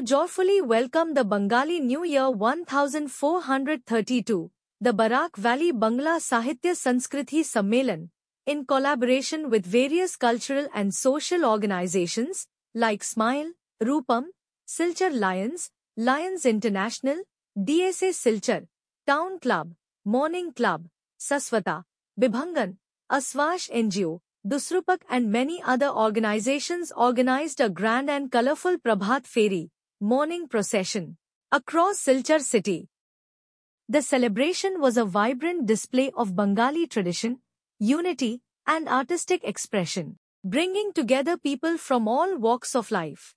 joyfully welcome the Bengali New Year 1432, the Barak Valley Bangla Sahitya Sanskriti Sammelan, in collaboration with various cultural and social organizations like Smile, Rupam, Silchar Lions, Lions International, DSA Silchar, Town Club, Morning Club, Saswata, Bibhangan, Aswash NGO, Dusrupak and many other organizations organized a grand and colorful Prabhat Feri, morning procession, across Silchar city. The celebration was a vibrant display of Bengali tradition, unity, and artistic expression, bringing together people from all walks of life.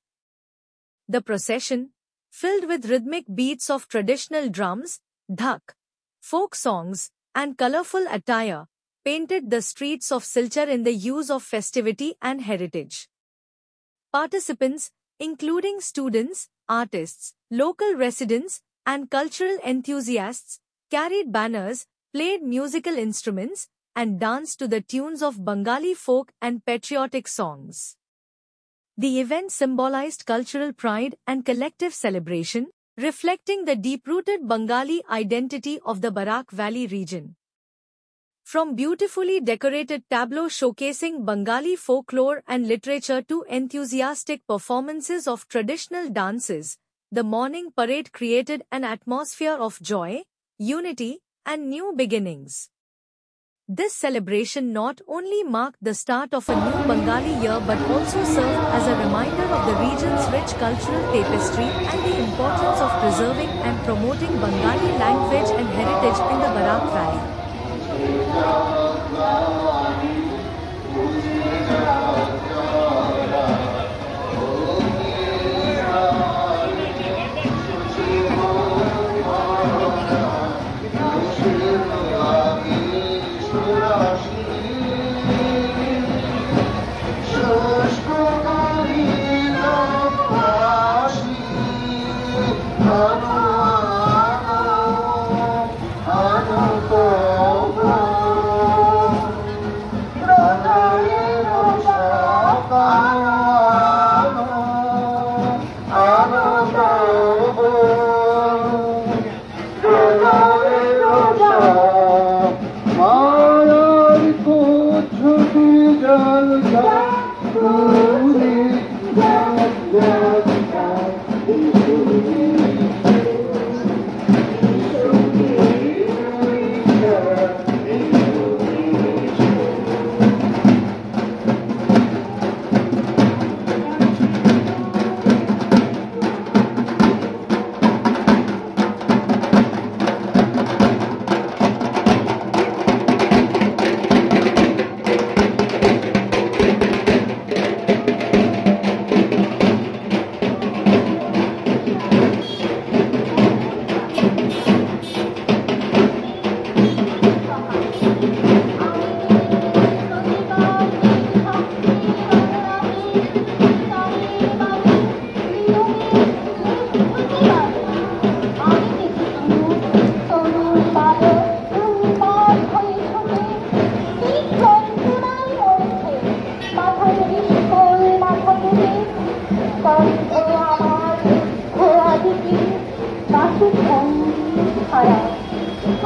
The procession, filled with rhythmic beats of traditional drums, dhak, folk songs, and colorful attire, painted the streets of Silchar in the hues of festivity and heritage. Participants, including students, artists, local residents, and cultural enthusiasts, carried banners, played musical instruments, and danced to the tunes of Bengali folk and patriotic songs. The event symbolized cultural pride and collective celebration, reflecting the deep-rooted Bengali identity of the Barak Valley region. From beautifully decorated tableaux showcasing Bengali folklore and literature to enthusiastic performances of traditional dances, the morning parade created an atmosphere of joy, unity, and new beginnings. This celebration not only marked the start of a new Bengali year but also served as a reminder of the region's rich cultural tapestry and the importance of preserving and promoting Bengali language and heritage in the Barak Valley.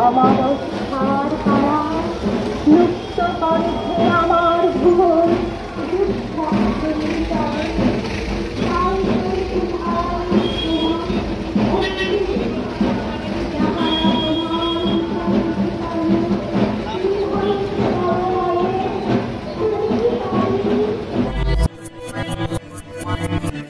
আমার